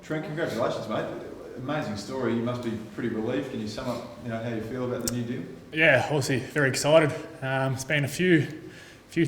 Trent, congratulations, mate. Amazing story. You must be pretty relieved. Can you sum up, how you feel about the new deal? Yeah, obviously very excited. It's been a few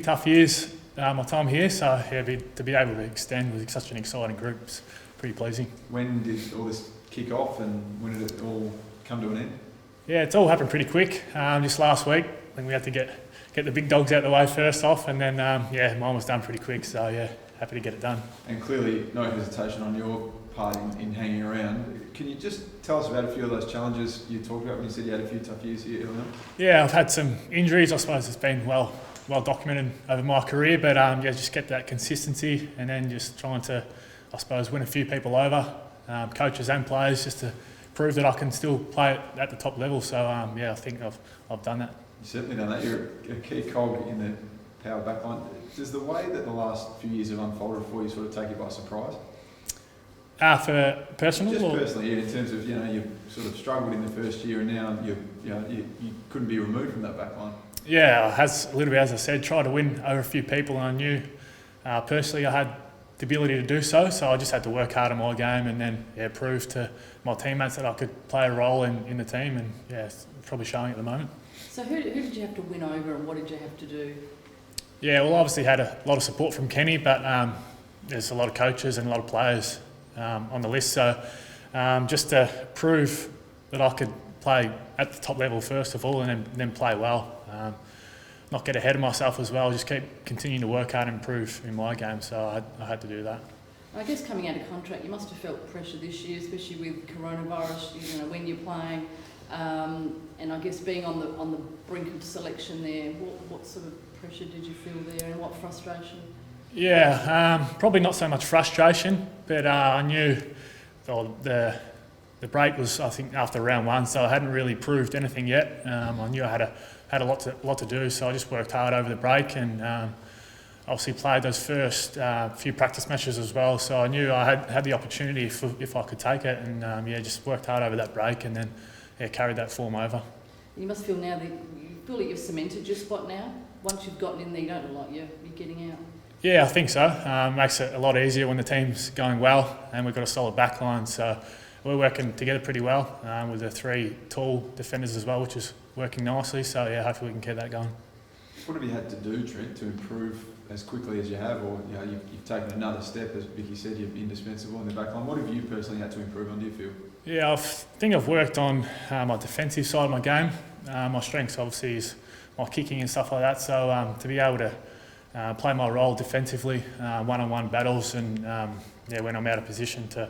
tough years, my time here, so yeah, to be able to extend with such an exciting group is pretty pleasing. When did all this kick off and when did it all come to an end? Yeah, it's all happened pretty quick. Just last week, I think we had to get the big dogs out of the way first off, and then mine was done pretty quick. So yeah, happy to get it done. And clearly, no hesitation on your part in hanging around. Can you just tell us about a few of those challenges you talked about when you said you had a few tough years here early on? Yeah, I've had some injuries. I suppose it's been well documented over my career, but just get that consistency and then just trying to, I suppose, win a few people over, coaches and players, just to prove that I can still play at the top level. So I think I've done that. You've certainly done that. You're a key cog in the power backline. Does the way that the last few years have unfolded for you sort of take you by surprise? For personal? Just personally, yeah, in terms of, you sort of struggled in the first year and now you couldn't be removed from that backline. Yeah, a little bit, as I said, tried to win over a few people, and I knew personally I had the ability to do so, so I just had to work hard on my game and then prove to my teammates that I could play a role in the team, and it's probably showing at the moment. So who did you have to win over and what did you have to do? Yeah, well, obviously had a lot of support from Kenny, but there's a lot of coaches and a lot of players on the list, so just to prove that I could play at the top level first of all and then play well. Not get ahead of myself as well, just keep continuing to work hard and improve in my game, so I had to do that. I guess coming out of contract, you must have felt pressure this year, especially with coronavirus, when you're playing, and I guess being on the brink of selection there, what sort of pressure did you feel there and what frustration? Yeah, probably not so much frustration, but I knew the break was, I think, after round one, so I hadn't really proved anything yet. I knew I had a lot to do, so I just worked hard over the break and obviously played those first few practice matches as well. So I knew I had the opportunity if I could take it, and just worked hard over that break and then carried that form over. You must feel now that you've cemented your spot now. Once you've gotten in there, you don't look like you're getting out. Yeah, I think so. Makes it a lot easier when the team's going well and we've got a solid back line. So we're working together pretty well with the three tall defenders as well, which is working nicely. So hopefully we can keep that going. What have you had to do, Trent, to improve as quickly as you have, or you've taken another step? As Vicky said, you're indispensable in the back line. What have you personally had to improve on, do you feel? Yeah, I think I've worked on my defensive side of my game. My strengths obviously is my kicking and stuff like that. So to be able to play my role defensively, one-on-one battles, and when I'm out of position to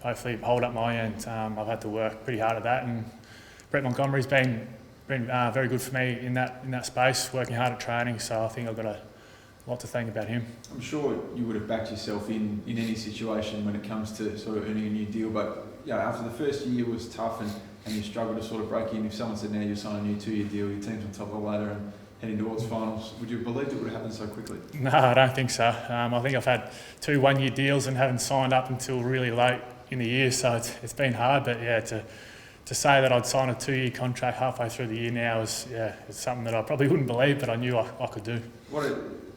hopefully hold up my end, I've had to work pretty hard at that. And Brett Montgomery's been very good for me in that space, working hard at training. So I think I've got a lot to thank about him. I'm sure you would have backed yourself in any situation when it comes to sort of earning a new deal, but after the first year was tough and you struggled to sort of break in. If someone said now you're signing a new 2-year deal, your team's on top of the ladder and heading towards finals, would you believe it would have happened so quickly? No, I don't think so. I think I've had 2 1-year deals and haven't signed up until really late in the year, so it's been hard. But to say that I'd sign a 2-year contract halfway through the year now is something that I probably wouldn't believe, but I knew I could do.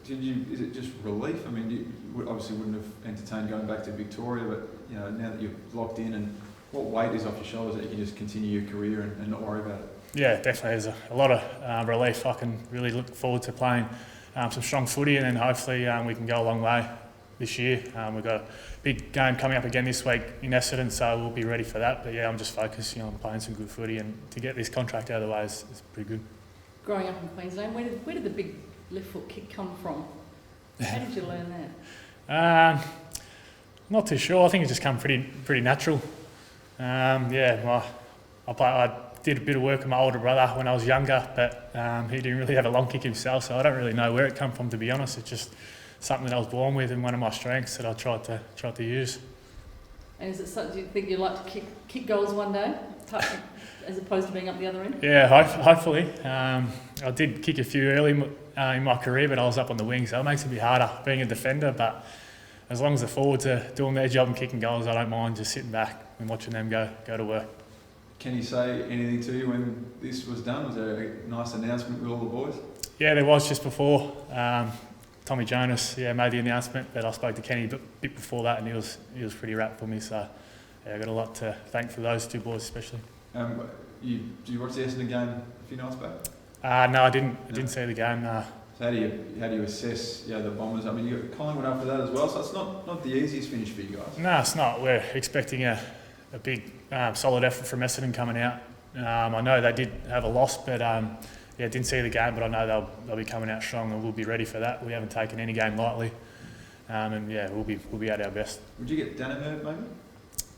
Is it just relief? I mean, you obviously wouldn't have entertained going back to Victoria, but now that you're locked in, and what weight is off your shoulders that you can just continue your career and not worry about it? Yeah, definitely. There's a lot of relief. I can really look forward to playing some strong footy, and then hopefully we can go a long way this year. We've got a big game coming up again this week in Essendon, so we'll be ready for that. But I'm just focusing on playing some good footy, and to get this contract out of the way is pretty good. Growing up in Queensland, where did the big left foot kick come from? How did you learn that? Not too sure. I think it just come pretty natural. I did a bit of work with my older brother when I was younger, but he didn't really have a long kick himself, so I don't really know where it come from, to be honest. It's just something that I was born with and one of my strengths that I tried to use. And is it something you think you'd like to kick goals one day, as opposed to being up the other end? Yeah, hopefully. I did kick a few early in my career, but I was up on the wing, so it makes it a bit harder being a defender. But as long as the forwards are doing their job and kicking goals, I don't mind just sitting back and watching them go to work. Can you say anything to you when this was done? Was there a nice announcement with all the boys? Yeah, there was just before Tommy Jonas, made the announcement, but I spoke to Kenny a bit before that, and he was pretty rapt for me. So I got a lot to thank for those two boys especially. Did you watch the Essendon game a few nights back? No, I didn't. I didn't see the game. So how do you assess the Bombers? I mean, you got Collingwood after that as well, so it's not the easiest finish for you guys. No, it's not. We're expecting a big, solid effort from Essendon coming out. I know they did have a loss, but didn't see the game, but I know they'll be coming out strong, and we'll be ready for that. We haven't taken any game lightly, we'll be at our best. Would you get Danaher maybe?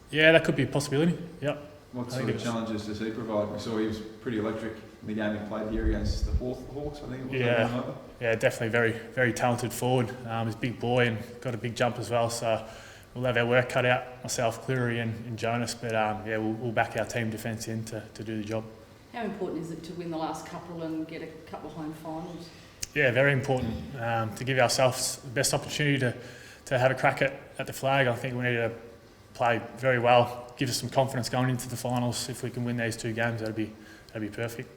Yeah, that could be a possibility. Yep. What sort of challenges does he provide? We saw he was pretty electric in the game he played here against the Hawks, I think it was. Yeah, definitely very, very talented forward. He's a big boy and got a big jump as well, so we'll have our work cut out, myself, Cleary and Jonas, but we'll back our team defence in to do the job. How important is it to win the last couple and get a couple of home finals? Yeah, very important to give ourselves the best opportunity to have a crack at the flag. I think we need to play very well, give us some confidence going into the finals. If we can win these two games, that'd be perfect.